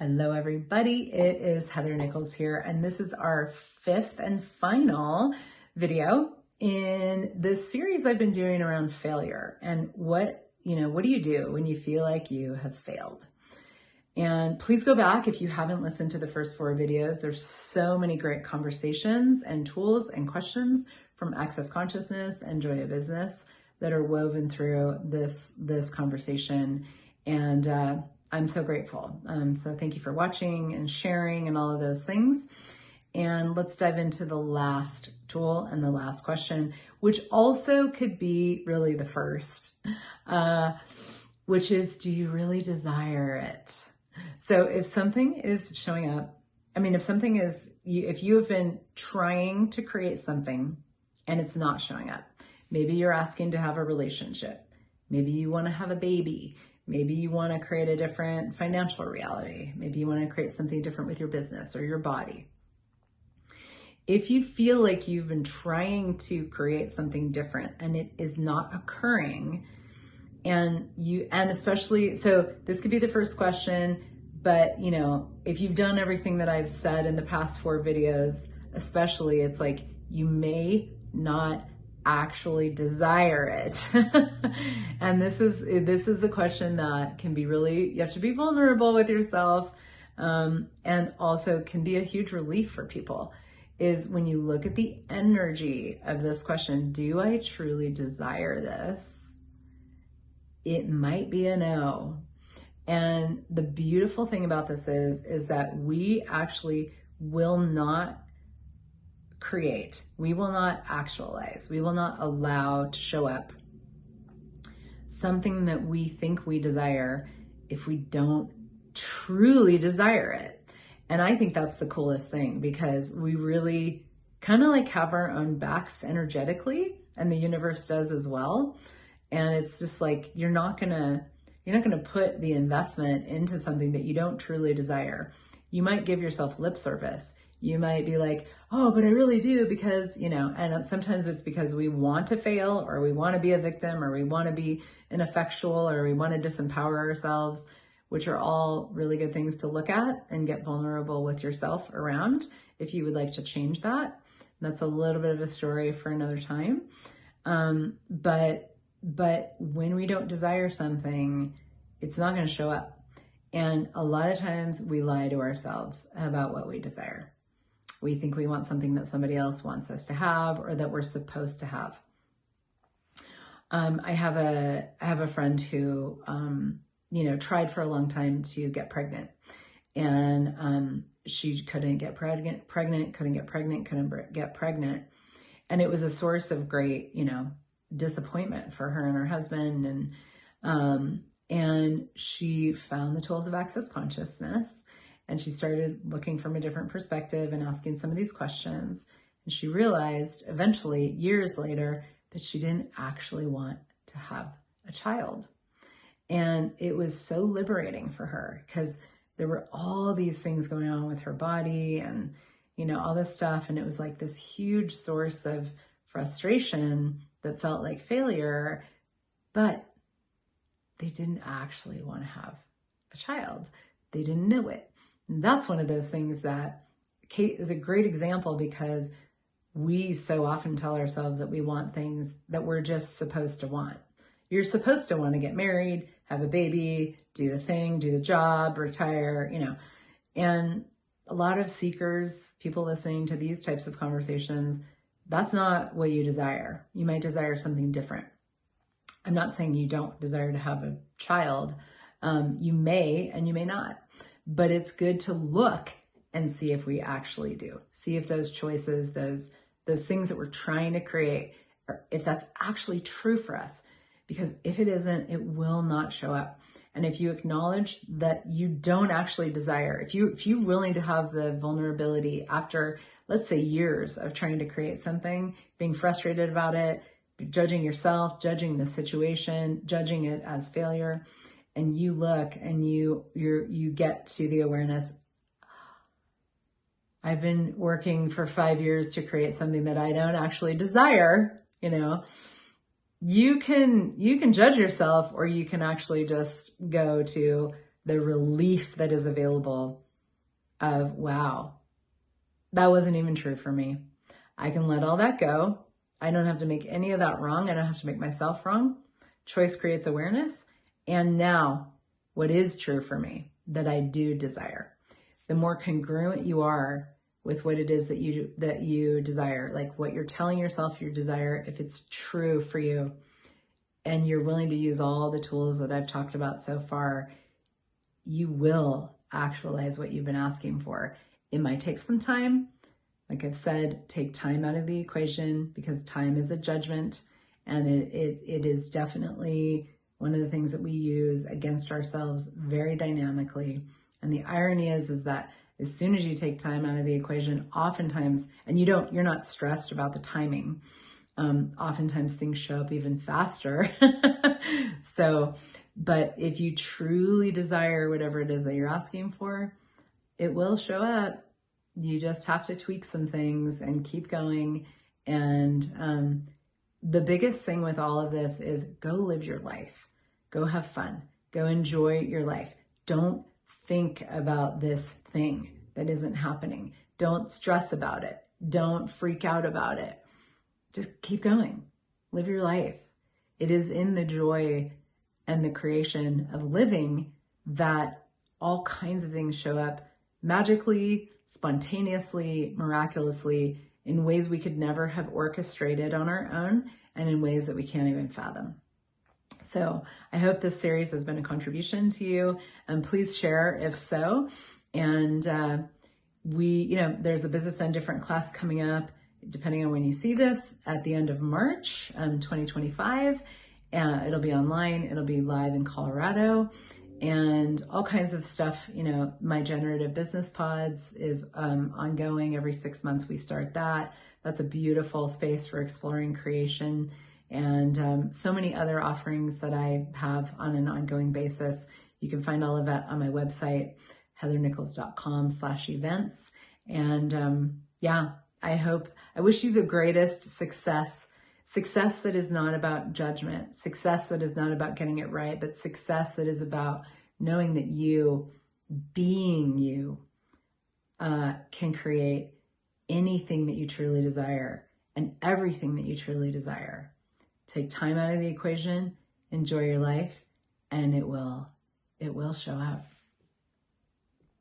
Hello, everybody. It is Heather Nichols here, and this is our fifth and final video in this series I've been doing around failure and what do you do when you feel like you have failed? And please go back if you haven't listened to the first 4 videos. There's so many great conversations and tools and questions from Access Consciousness and Joy of Business that are woven through this conversation. And I'm so grateful. So thank you for watching and sharing and all of those things. And let's dive into the last tool and the last question, which also could be really the first, which is, do you really desire it? So if something is showing up, if you have been trying to create something and it's not showing up, maybe you're asking to have a relationship, maybe you want to have a baby, maybe you want to create a different financial reality. Maybe you want to create something different with your business or your body. If you feel like you've been trying to create something different and it is not occurring, and especially, so this could be the first question, but if you've done everything that I've said in the past 4 videos, especially, it's like you may not actually desire it. And this is a question that can be really, you have to be vulnerable with yourself, and also can be a huge relief for people, is when you look at the energy of this question, do I truly desire this? It might be a no. And the beautiful thing about this is that we actually will not create, we will not actualize, we will not allow to show up something that we think we desire if we don't truly desire it. And I think that's the coolest thing, because we really kind of like have our own backs energetically, and the universe does as well. And it's just like, you're not gonna put the investment into something that you don't truly desire. You might give yourself lip service. You might be like, oh, but I really do, because, and sometimes it's because we want to fail, or we want to be a victim, or we want to be ineffectual, or we want to disempower ourselves, which are all really good things to look at and get vulnerable with yourself around if you would like to change that. That's a little bit of a story for another time. But when we don't desire something, it's not going to show up. And a lot of times we lie to ourselves about what we desire. We think we want something that somebody else wants us to have, or that we're supposed to have. I have a friend who, tried for a long time to get pregnant, and she couldn't get pregnant, couldn't get pregnant. And it was a source of great, disappointment for her and her husband. And she found the tools of Access Consciousness, and she started looking from a different perspective and asking some of these questions. And she realized eventually, years later, that she didn't actually want to have a child. And it was so liberating for her, because there were all these things going on with her body and, all this stuff. And it was like this huge source of frustration that felt like failure, but they didn't actually want to have a child. They didn't know it. And that's one of those things that Kate is a great example, because we so often tell ourselves that we want things that we're just supposed to want. You're supposed to want to get married, have a baby, do the thing, do the job, retire, and a lot of seekers, people listening to these types of conversations, that's not what you desire. You might desire something different. I'm not saying you don't desire to have a child. You may, and you may not, but it's good to look and see if we actually do. See if those choices, those things that we're trying to create, if that's actually true for us. Because if it isn't, it will not show up. And if you acknowledge that you don't actually desire, if you're willing to have the vulnerability after, let's say, years of trying to create something, being frustrated about it, judging yourself, judging the situation, judging it as failure, and you look and you get to the awareness, I've been working for 5 years to create something that I don't actually desire, you can judge yourself, or you can actually just go to, the relief that is available of, wow, that wasn't even true for me. I can let all that go. I don't have to make any of that wrong. I don't have to make myself wrong. Choice creates awareness. And now, what is true for me that I do desire? The more congruent you are with what it is that you desire, like what you're telling yourself you desire, if it's true for you, and you're willing to use all the tools that I've talked about so far, you will actualize what you've been asking for. It might take some time. Like I've said, take time out of the equation, because time is a judgment, and it is definitely one of the things that we use against ourselves very dynamically. And the irony is that as soon as you take time out of the equation, oftentimes, and you're not stressed about the timing, oftentimes things show up even faster. So, but if you truly desire whatever it is that you're asking for, it will show up. You just have to tweak some things and keep going. And the biggest thing with all of this is go live your life. Go have fun. Go enjoy your life. Don't think about this thing that isn't happening. Don't stress about it. Don't freak out about it. Just keep going. Live your life. It is in the joy and the creation of living that all kinds of things show up magically, spontaneously, miraculously, in ways we could never have orchestrated on our own, and in ways that we can't even fathom. So I hope this series has been a contribution to you, and please share if so. And there's a Business Done Different class coming up, depending on when you see this, at the end of March, 2025. It'll be online, it'll be live in Colorado, and all kinds of stuff. My Generative Business Pods is ongoing. Every 6 months we start that. That's a beautiful space for exploring creation, and so many other offerings that I have on an ongoing basis. You can find all of that on my website, heathernichols.com/events. And I wish you the greatest success that is not about judgment, success that is not about getting it right, but success that is about knowing that you, being you, can create anything that you truly desire and everything that you truly desire. Take time out of the equation, enjoy your life, and it will show up.